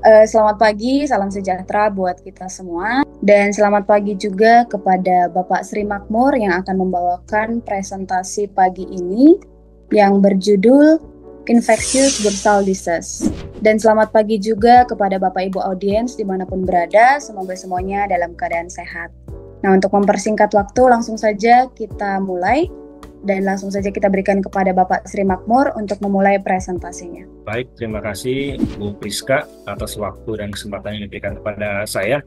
Selamat pagi, salam sejahtera buat kita semua. Dan selamat pagi juga kepada Bapak Sri Makmur yang akan membawakan presentasi pagi ini yang berjudul Infectious Bursal Disease. Dan selamat pagi juga kepada Bapak Ibu audiens dimanapun berada, semoga semuanya dalam keadaan sehat. Nah, untuk mempersingkat waktu, langsung saja kita mulai. Dan langsung saja kita berikan kepada Bapak Sri Makmur untuk memulai presentasinya. Baik, terima kasih Bu Priska atas waktu dan kesempatan yang diberikan kepada saya.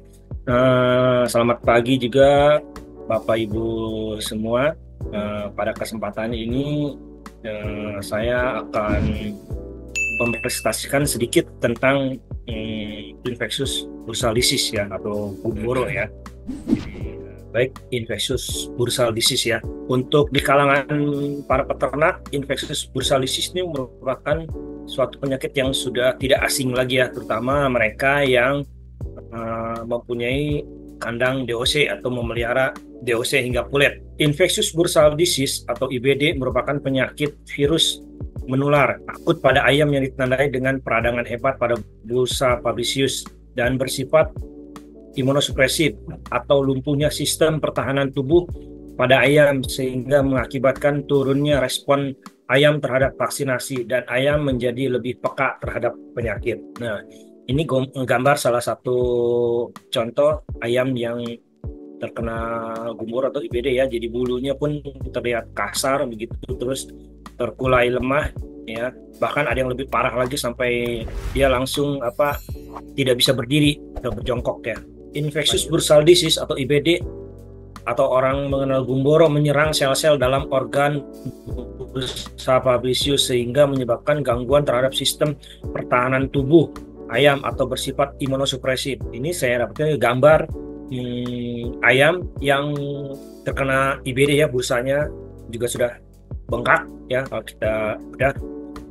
Selamat pagi juga Bapak Ibu semua. Pada kesempatan ini saya akan mempresentasikan sedikit tentang infectious bursal disease ya, atau gumboro ya. Baik, infectious bursal disease ya. Untuk di kalangan para peternak, infectious bursal disease ini merupakan suatu penyakit yang sudah tidak asing lagi ya, terutama mereka yang mempunyai kandang DOC atau memelihara DOC hingga pulet. Infectious bursal disease atau IBD merupakan penyakit virus menular akut pada ayam yang ditandai dengan peradangan hebat pada bursa fabricius dan bersifat imunosupresif atau lumpuhnya sistem pertahanan tubuh pada ayam sehingga mengakibatkan turunnya respon ayam terhadap vaksinasi dan ayam menjadi lebih peka terhadap penyakit. Nah, ini gambar salah satu contoh ayam yang terkena gumboro atau IBD ya. Jadi bulunya pun terlihat kasar begitu, terus terkulai lemah ya. Bahkan ada yang lebih parah lagi sampai dia langsung tidak bisa berdiri atau berjongkok ya. Infectious bursal disease atau IBD atau orang mengenal gumboro menyerang sel-sel dalam organ bursa fabricius sehingga menyebabkan gangguan terhadap sistem pertahanan tubuh ayam atau bersifat imunosupresif. Ini saya dapatkan gambar ayam yang terkena IBD ya, bursanya juga sudah bengkak ya. Kalau kita lihat,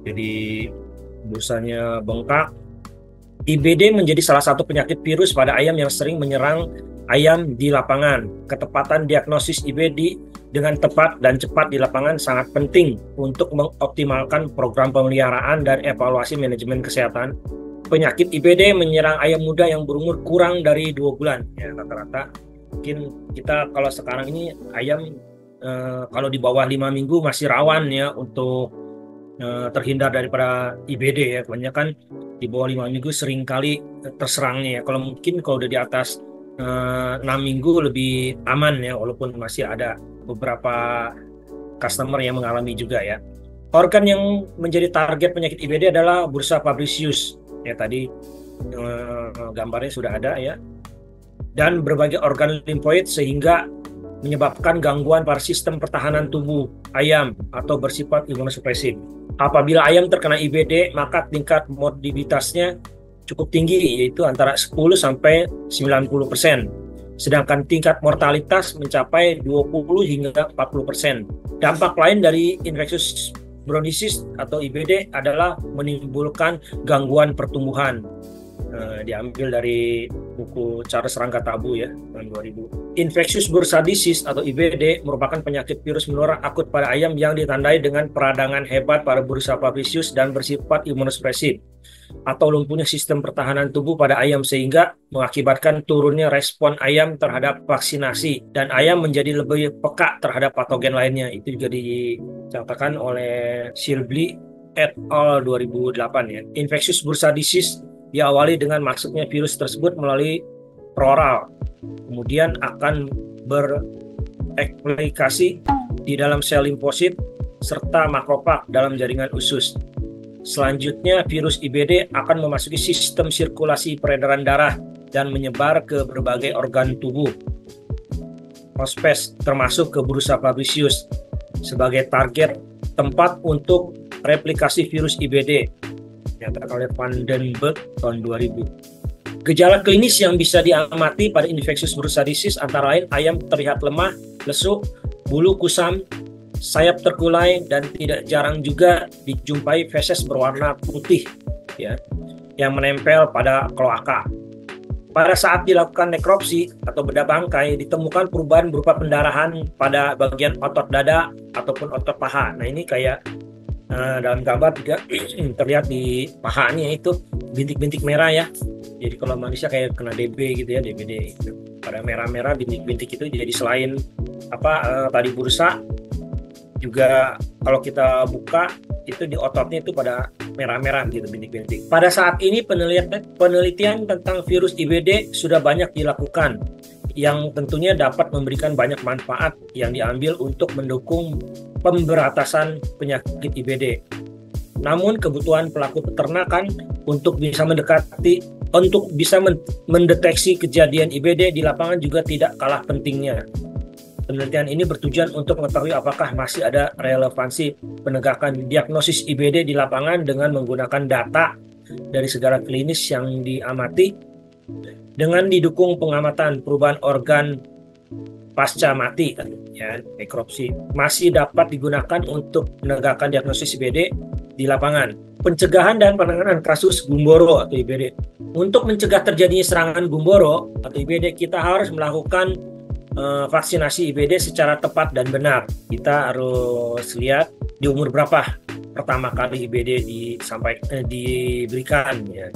jadi bursanya bengkak. IBD menjadi salah satu penyakit virus pada ayam yang sering menyerang ayam di lapangan. Ketepatan diagnosis IBD dengan tepat dan cepat di lapangan sangat penting untuk mengoptimalkan program pemeliharaan dan evaluasi manajemen kesehatan. Penyakit IBD menyerang ayam muda yang berumur kurang dari 2 bulan. Ya, rata-rata mungkin kita kalau sekarang ini ayam kalau di bawah 5 minggu masih rawan ya untuk terhindar daripada IBD ya. Kebanyakan di bawah 5 minggu sering kali terserangnya ya. Kalau udah di atas 6 minggu lebih aman ya, walaupun masih ada beberapa customer yang mengalami juga ya. Organ yang menjadi target penyakit IBD adalah bursa fabricius ya, tadi gambarnya sudah ada ya, dan berbagai organ limfoid sehingga menyebabkan gangguan pada sistem pertahanan tubuh ayam atau bersifat imunosupresif. Apabila ayam terkena IBD, maka tingkat morbiditasnya cukup tinggi, yaitu antara 10 sampai 90%. Sedangkan tingkat mortalitas mencapai 20 hingga 40%. Dampak lain dari infectious bursal disease atau IBD adalah menimbulkan gangguan pertumbuhan. Diambil dari buku Charles Rangkatabu ya, tahun 2000. Infectious bursal disease atau IBD merupakan penyakit virus menular akut pada ayam yang ditandai dengan peradangan hebat pada bursa fabricius dan bersifat imunosupresif atau lumpuhnya sistem pertahanan tubuh pada ayam sehingga mengakibatkan turunnya respon ayam terhadap vaksinasi dan ayam menjadi lebih peka terhadap patogen lainnya. Itu juga dicatatkan oleh Silbli et al. 2008 ya. Infectious bursal disease diawali dengan masuknya virus tersebut melalui peroral, kemudian akan bereplikasi di dalam sel limfosit serta makrofag dalam jaringan usus. Selanjutnya virus IBD akan memasuki sistem sirkulasi peredaran darah dan menyebar ke berbagai organ tubuh hospes termasuk ke bursa fabricius sebagai target tempat untuk replikasi virus IBD. Nyatakan oleh Van den Berg tahun 2000. Gejala klinis yang bisa diamati pada infectious bursal disease antara lain ayam terlihat lemah, lesu, bulu kusam, sayap terkulai, dan tidak jarang juga dijumpai feses berwarna putih ya, yang menempel pada kloaka. Pada saat dilakukan nekropsi atau bedah bangkai, ditemukan perubahan berupa pendarahan pada bagian otot dada ataupun otot paha. Nah, ini kayak dalam gambar juga terlihat di pahanya itu bintik-bintik merah ya. Jadi kalau manusia kayak kena DB gitu ya, DBD itu. Pada merah-merah bintik-bintik itu jadi selain tadi bursa juga kalau kita buka itu di ototnya itu pada merah-merah gitu bintik-bintik. Pada saat ini penelitian tentang virus IBD sudah banyak dilakukan yang tentunya dapat memberikan banyak manfaat yang diambil untuk mendukung pemberantasan penyakit IBD. Namun kebutuhan pelaku peternakan untuk bisa mendeteksi kejadian IBD di lapangan juga tidak kalah pentingnya. Penelitian ini bertujuan untuk mengetahui apakah masih ada relevansi penegakan diagnosis IBD di lapangan dengan menggunakan data dari segala klinis yang diamati dengan didukung pengamatan perubahan organ pasca mati, ya, nekropsi, masih dapat digunakan untuk menegakkan diagnosis IBD di lapangan. Pencegahan dan penanganan kasus gumboro atau IBD. Untuk mencegah terjadinya serangan gumboro atau IBD, kita harus melakukan vaksinasi IBD secara tepat dan benar. Kita harus lihat di umur berapa pertama kali IBD diberikan, ya.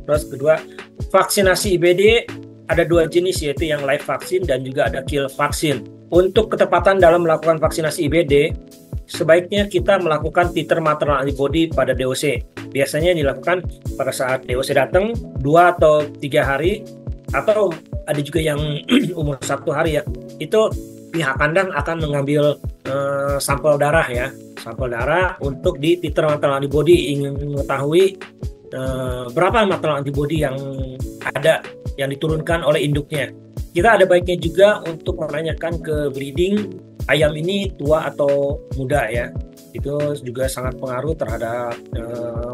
Terus kedua, vaksinasi IBD ada 2 jenis, yaitu yang live vaksin dan juga ada kill vaksin. Untuk ketepatan dalam melakukan vaksinasi IBD, sebaiknya kita melakukan titer maternal antibody pada DOC. Biasanya dilakukan pada saat DOC datang 2 atau 3 hari, atau ada juga yang umur 1 hari, ya. Itu pihak kandang akan mengambil sampel darah, ya, sampel darah untuk di titer maternal antibody, ingin mengetahui berapa maternal antibody yang ada yang diturunkan oleh induknya. Kita ada baiknya juga untuk menanyakan ke breeding ayam ini tua atau muda, ya. Itu juga sangat pengaruh terhadap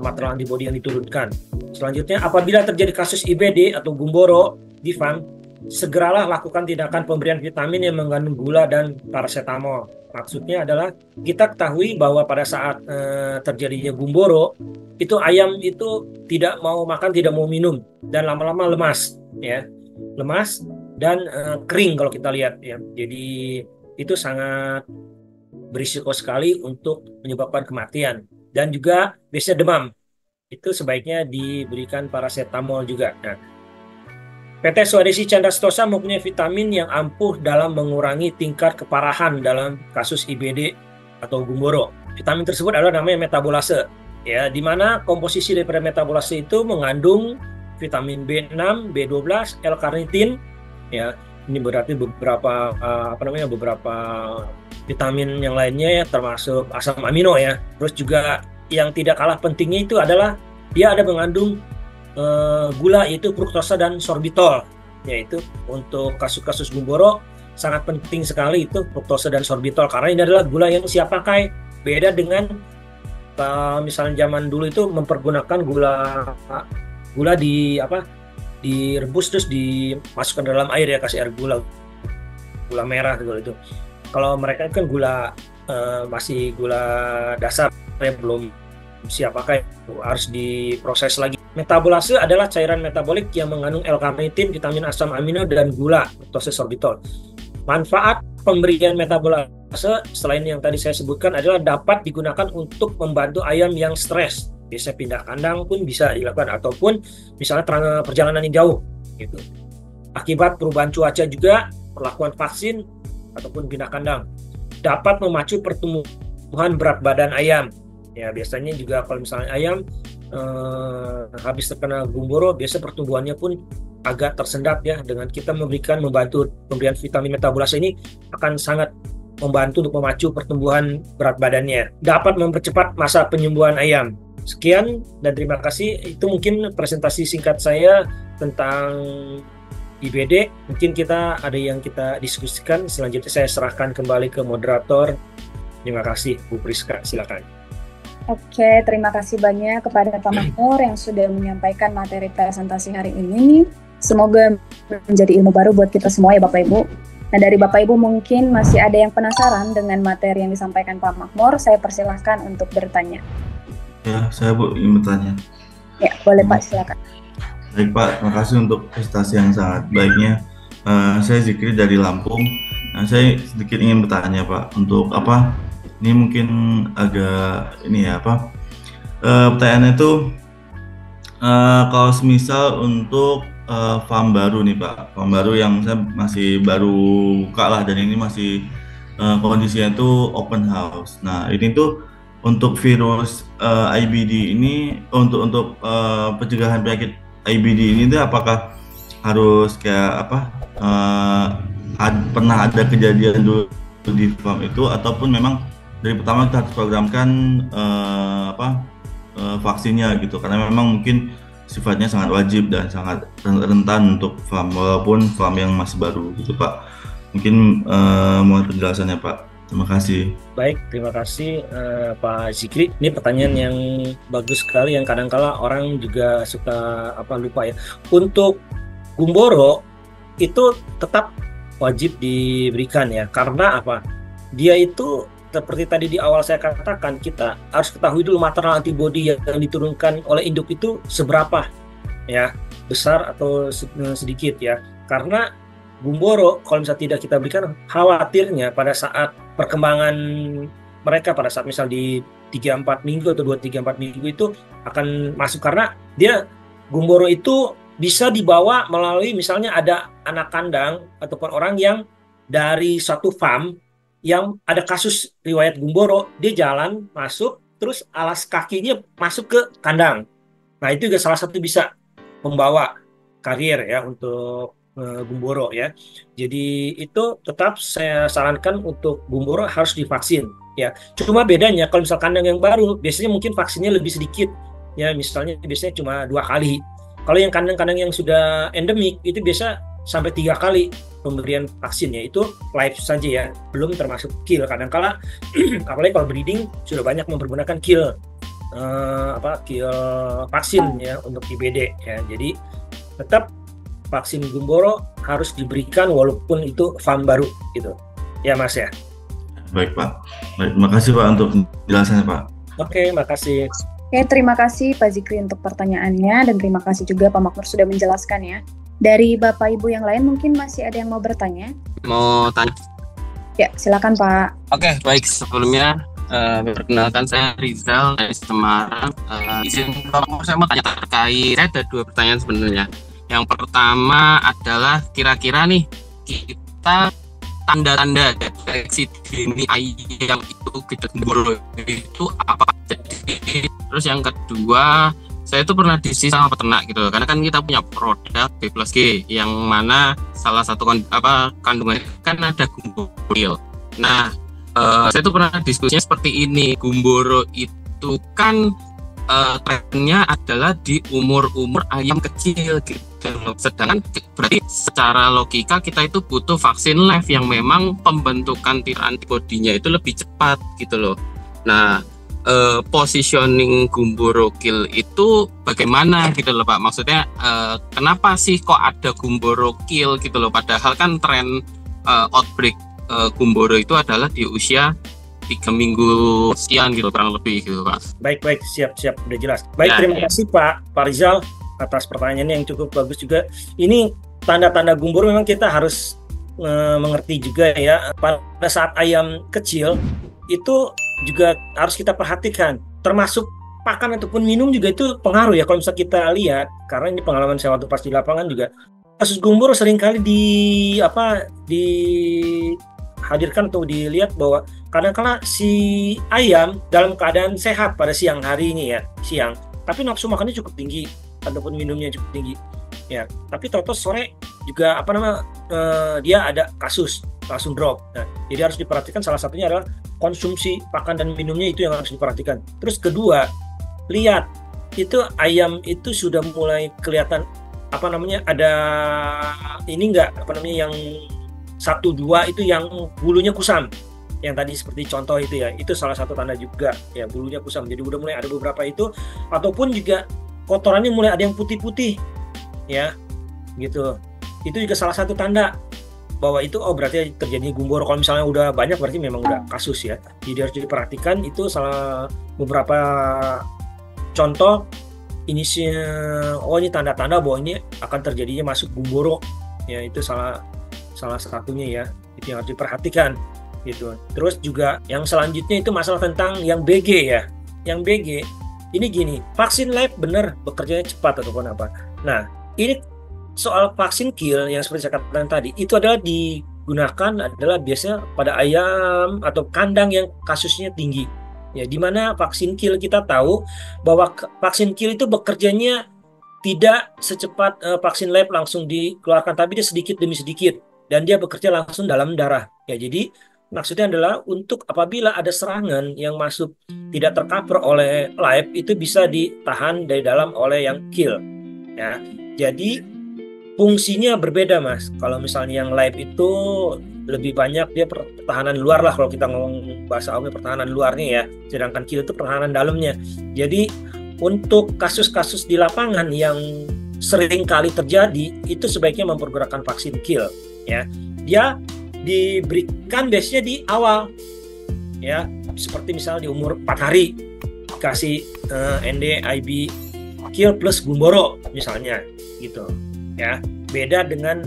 maternal antibody yang diturunkan. Selanjutnya, apabila terjadi kasus IBD atau gumboro di farm, segeralah lakukan tindakan pemberian vitamin yang mengandung gula dan paracetamol. Maksudnya adalah kita ketahui bahwa pada saat terjadinya gumboro, itu ayam itu tidak mau makan, tidak mau minum, dan lama-lama lemas, ya, lemas dan kering kalau kita lihat, ya. Jadi itu sangat berisiko sekali untuk menyebabkan kematian, dan juga biasanya demam. Itu sebaiknya diberikan paracetamol juga. Nah, PT Swadesi Chandra Sentosa mempunyai vitamin yang ampuh dalam mengurangi tingkat keparahan dalam kasus IBD atau gumboro. Vitamin tersebut adalah namanya metabolase, ya, di mana komposisi daripada metabolase itu mengandung vitamin B6, B12, L-karnitin, ya. Ini berarti beberapa beberapa vitamin yang lainnya, ya, termasuk asam amino, ya. Terus juga yang tidak kalah pentingnya itu adalah dia ada mengandung gula, yaitu fruktosa dan sorbitol, yaitu untuk kasus-kasus gumboro sangat penting sekali itu fruktosa dan sorbitol, karena ini adalah gula yang siap pakai. Beda dengan misalnya zaman dulu itu mempergunakan gula direbus terus dimasukkan dalam air, ya, kasih air gula merah gitu. Kalau mereka kan gula masih gula dasar, ya, belum siap pakai, harus diproses lagi. Metabolase adalah cairan metabolik yang mengandung L-karnitin, vitamin asam amino, dan gula, fruktosa, sorbitol. Manfaat pemberian metabolase selain yang tadi saya sebutkan adalah dapat digunakan untuk membantu ayam yang stres. Biasanya pindah kandang pun bisa dilakukan, ataupun misalnya perjalanan yang jauh, gitu. Akibat perubahan cuaca juga, perlakuan vaksin ataupun pindah kandang dapat memacu pertumbuhan berat badan ayam. Ya, biasanya juga kalau misalnya ayam habis terkena gumboro, biasa pertumbuhannya pun agak tersendat, ya. Dengan kita membantu pemberian vitamin metabolase ini akan sangat membantu untuk memacu pertumbuhan berat badannya, dapat mempercepat masa penyembuhan ayam. Sekian dan terima kasih. Itu mungkin presentasi singkat saya tentang IBD. Mungkin kita ada yang kita diskusikan. Selanjutnya saya serahkan kembali ke moderator. Terima kasih, Bu Priska, silakan. Oke, terima kasih banyak kepada Pak Makmur yang sudah menyampaikan materi presentasi hari ini. Semoga menjadi ilmu baru buat kita semua, ya, Bapak Ibu. Nah, dari Bapak Ibu mungkin masih ada yang penasaran dengan materi yang disampaikan Pak Makmur. Saya persilahkan untuk bertanya. Ya, saya ingin bertanya. Ya, boleh Pak, silakan. Baik Pak, terima kasih untuk presentasi yang sangat baiknya. Saya Zikri dari Lampung. Nah, saya sedikit ingin bertanya Pak, untuk apa? Ini mungkin agak ini ya, pertanyaannya itu Kalau semisal untuk farm baru nih Pak, farm baru yang saya masih baru buka lah dan ini masih kondisinya itu open house. Nah ini tuh untuk virus IBD ini untuk pencegahan penyakit IBD ini tuh apakah harus kayak apa? Pernah ada kejadian dulu di farm itu ataupun memang dari pertama kita harus programkan vaksinnya gitu karena memang mungkin sifatnya sangat wajib dan sangat rentan untuk farm walaupun farm yang masih baru gitu Pak. Mungkin mohon penjelasannya Pak. Terima kasih. Baik, terima kasih Pak Zikri. Ini pertanyaan yang bagus sekali yang kadang-kala orang juga suka lupa ya. Untuk Gumboro itu tetap wajib diberikan ya. Karena apa? Dia itu seperti tadi di awal saya katakan, kita harus ketahui dulu maternal antibody yang diturunkan oleh induk itu seberapa ya, besar atau sedikit ya. Karena Gumboro kalau misalnya tidak kita berikan, khawatirnya pada saat perkembangan mereka pada saat misal di 3-4 minggu atau 2-3-4 minggu itu akan masuk, karena dia Gumboro itu bisa dibawa melalui misalnya ada anak kandang ataupun orang yang dari satu farm yang ada kasus riwayat Gumboro, dia jalan masuk terus alas kakinya masuk ke kandang. Nah itu juga salah satu bisa membawa karier ya untuk Gumboro ya. Jadi itu tetap saya sarankan untuk Gumboro harus divaksin ya. Cuma bedanya kalau misal kandang yang baru biasanya mungkin vaksinnya lebih sedikit ya, misalnya biasanya cuma 2 kali. Kalau yang kandang-kandang yang sudah endemik itu biasa sampai 3 kali pemberian vaksinnya, itu live saja ya, belum termasuk kill. Kadang-kala apalagi kalau breeding sudah banyak mempergunakan kill kill vaksin ya untuk IBD ya. Jadi tetap vaksin Gumboro harus diberikan walaupun itu farm baru gitu ya Mas ya. Baik Pak. Baik, terima kasih Pak untuk penjelasannya Pak. Oke, makasih. Oke, terima kasih Pak Zikri untuk pertanyaannya dan terima kasih juga Pak Makmur sudah menjelaskan ya. Dari Bapak Ibu yang lain mungkin masih ada yang mau bertanya? Mau tanya? Ya, silakan Pak. Oke, baik. Sebelumnya perkenalkan saya Rizal dari Semarang. Izin Pak Makmur, saya mau tanya terkait, saya ada 2 pertanyaan sebenarnya. Yang pertama adalah kira-kira nih kita tanda-tanda deteksi dini ayam itu gejala Gumboro itu apa? Jadi terus yang kedua, saya itu pernah diisi sama peternak gitu, karena kan kita punya produk B+G yang mana salah satu kandungannya kan ada Gumboro. Nah, saya itu pernah diskusinya seperti ini, Gumboro itu kan trennya adalah di umur-umur ayam kecil gitu. Sedangkan berarti secara logika kita itu butuh vaksin live yang memang pembentukan titer antibodinya itu lebih cepat gitu loh. Nah, positioning Gumboro kill itu bagaimana gitu loh Pak? Maksudnya kenapa sih kok ada Gumboro kill gitu loh? Padahal kan tren outbreak Gumboro itu adalah di usia 3 minggu sekian gitu kurang lebih gitu Pak. Baik, siap, udah jelas. Baik, terima kasih Pak Rizal atas pertanyaannya yang cukup bagus juga. Ini tanda-tanda Gumboro memang kita harus mengerti juga ya. Pada saat ayam kecil itu juga harus kita perhatikan, termasuk pakan ataupun minum juga itu pengaruh ya. Kalau misalnya kita lihat, karena ini pengalaman saya waktu pas di lapangan juga, kasus Gumboro seringkali dihadirkan atau dilihat bahwa kadang-kala si ayam dalam keadaan sehat pada siang hari ini ya, siang, tapi nafsu makannya cukup tinggi ataupun minumnya cukup tinggi ya, tapi tahu-tahu sore juga dia ada kasus langsung drop. Nah, jadi harus diperhatikan, salah satunya adalah konsumsi pakan dan minumnya, itu yang harus diperhatikan. Terus kedua, lihat itu ayam itu sudah mulai kelihatan ada ini enggak yang 1-2 itu yang bulunya kusam, yang tadi seperti contoh itu ya, itu salah satu tanda juga ya, bulunya kusam. Jadi udah mulai ada beberapa itu, ataupun juga kotorannya mulai ada yang putih-putih ya gitu. Itu juga salah satu tanda bahwa itu berarti terjadi Gumboro. Kalau misalnya udah banyak berarti memang udah kasus ya. Jadi harus diperhatikan, itu salah beberapa contoh ini tanda-tanda bahwa ini akan terjadinya masuk Gumboro ya, itu salah satunya ya, itu yang harus diperhatikan gitu. Terus juga yang selanjutnya itu masalah tentang yang BG ya. Yang BG ini gini, vaksin live benar bekerjanya cepat ataupun apa. Nah, ini soal vaksin kill yang seperti saya katakan tadi, itu adalah digunakan adalah biasanya pada ayam atau kandang yang kasusnya tinggi. Ya, di mana vaksin kill kita tahu bahwa vaksin kill itu bekerjanya tidak secepat vaksin lab langsung dikeluarkan, tapi dia sedikit demi sedikit dan dia bekerja langsung dalam darah. Ya, jadi maksudnya adalah untuk apabila ada serangan yang masuk tidak tercover oleh live, itu bisa ditahan dari dalam oleh yang kill. Ya, jadi fungsinya berbeda, Mas. Kalau misalnya yang live itu lebih banyak dia pertahanan luar lah, kalau kita ngomong bahasa awamnya pertahanan luarnya ya, sedangkan kill itu pertahanan dalamnya. Jadi untuk kasus-kasus di lapangan yang sering kali terjadi, itu sebaiknya mempergunakan vaksin kill ya. Dia diberikan biasanya di awal ya, seperti misalnya di umur 4 hari kasih ND IB kill plus Gumboro misalnya gitu ya. Beda dengan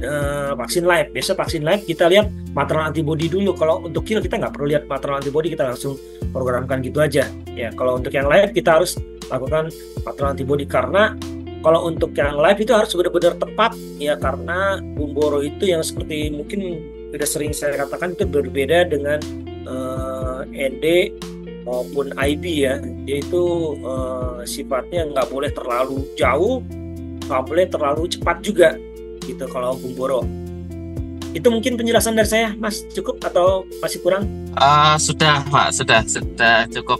vaksin live. Biasa vaksin live kita lihat maternal antibody dulu. Kalau untuk kill kita nggak perlu lihat maternal antibody, kita langsung programkan gitu aja ya. Kalau untuk yang live kita harus lakukan maternal antibody, karena kalau untuk yang live itu harus benar-benar tepat ya, karena Gumboro itu yang seperti mungkin sudah sering saya katakan itu berbeda dengan ND maupun IB ya. Dia itu sifatnya nggak boleh terlalu jauh, nggak boleh terlalu cepat juga gitu kalau Gumboro. Itu mungkin penjelasan dari saya, Mas. Cukup atau masih kurang? Sudah Pak, sudah cukup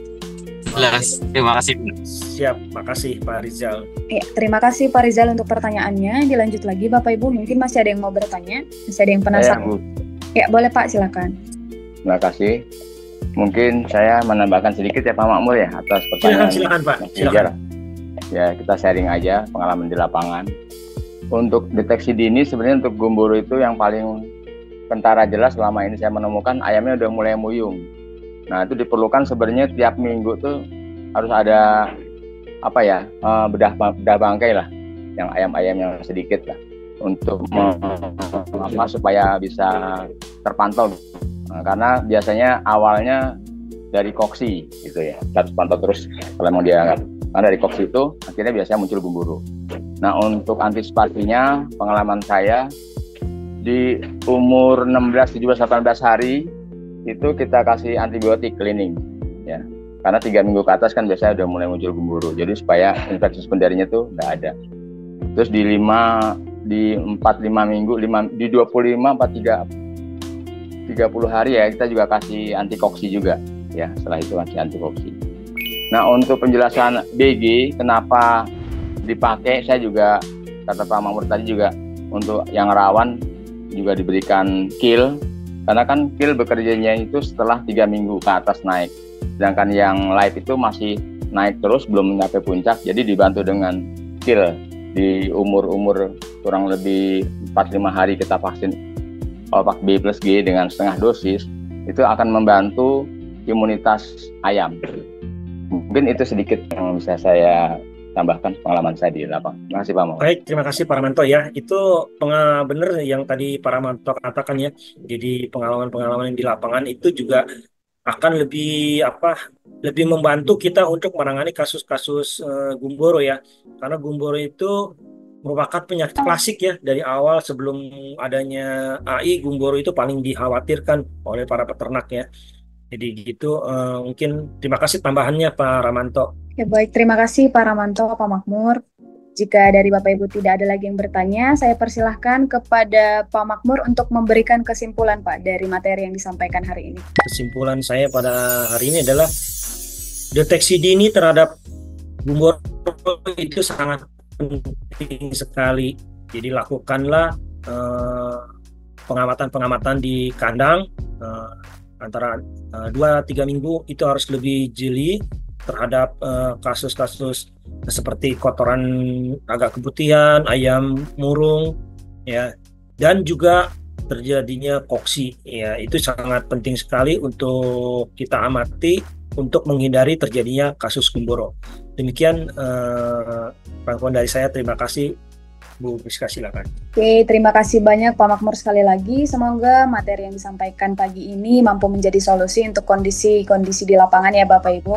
jelas. Terima kasih. Siap, makasih Pak Rizal. Ya, terima kasih Pak Rizal untuk pertanyaannya. Dilanjut lagi Bapak Ibu, mungkin masih ada yang mau bertanya, masih ada yang penasaran. Ya, boleh Pak, silakan. Terima kasih. Mungkin saya menambahkan sedikit ya Pak Makmur ya atas pertanyaan. Silakan Pak. Silakan. Ya, kita sharing aja pengalaman di lapangan. Untuk deteksi dini sebenarnya untuk Gumboro itu yang paling kentara jelas selama ini saya menemukan ayamnya udah mulai muyung. Nah, itu diperlukan sebenarnya tiap minggu tuh harus ada bedah bangkai lah, yang ayam-ayam yang sedikit lah, untuk supaya bisa terpantau. Nah, karena biasanya awalnya dari koksi gitu ya, kita harus pantau terus kalau memang dia nggak. Karena dari koksi itu akhirnya biasanya muncul Gumboro. Nah, untuk antisipasinya pengalaman saya di umur 16, 17, 18 hari itu kita kasih antibiotik cleaning ya, karena 3 minggu ke atas kan biasanya udah mulai muncul Gumboro, jadi supaya infeksi sekunderinya tuh nggak ada. Terus di 4-5 minggu, di 30 hari ya kita juga kasih antikoksi juga ya, setelah itu kasih antikoksi. Nah, untuk penjelasan BG kenapa dipakai, saya juga kata Pak Makmur tadi juga untuk yang rawan juga diberikan kill, karena kan kill bekerjanya itu setelah 3 minggu ke atas naik, sedangkan yang live itu masih naik terus belum mencapai puncak, jadi dibantu dengan kill di umur kurang lebih 4-5 hari kita vaksin Polpak B plus G dengan setengah dosis, itu akan membantu imunitas ayam. Mungkin itu sedikit yang bisa saya tambahkan pengalaman saya di lapangan. Terima kasih Pak Mau. Baik, terima kasih Pak Ramanto ya. Itu benar yang tadi Pak Ramanto katakan ya. Jadi pengalaman-pengalaman yang di lapangan itu juga akan lebih membantu kita untuk menangani kasus-kasus Gumboro ya. Karena Gumboro itu merupakan penyakit klasik ya, dari awal sebelum adanya AI, Gumboro itu paling dikhawatirkan oleh para peternak ya. Jadi gitu, mungkin terima kasih tambahannya Pak Ramanto. Ya baik, terima kasih Pak Ramanto, Pak Makmur. Jika dari Bapak Ibu tidak ada lagi yang bertanya, saya persilahkan kepada Pak Makmur untuk memberikan kesimpulan Pak dari materi yang disampaikan hari ini. Kesimpulan saya pada hari ini adalah deteksi dini terhadap Gumboro itu sangat penting sekali. Jadi lakukanlah pengamatan di kandang antara 2-3 minggu, itu harus lebih jeli terhadap kasus-kasus seperti kotoran agak keputihan, ayam murung ya, dan juga terjadinya koksi ya. Itu sangat penting sekali untuk kita amati untuk menghindari terjadinya kasus Gumboro. Demikian rangkuman dari saya. Terima kasih Bu Priska, silakan. Oke, terima kasih banyak Pak Makmur sekali lagi. Semoga materi yang disampaikan pagi ini mampu menjadi solusi untuk kondisi di lapangan ya Bapak Ibu.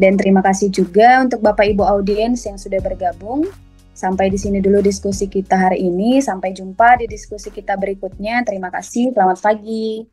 Dan terima kasih juga untuk Bapak Ibu audiens yang sudah bergabung. Sampai di sini dulu diskusi kita hari ini. Sampai jumpa di diskusi kita berikutnya. Terima kasih. Selamat pagi.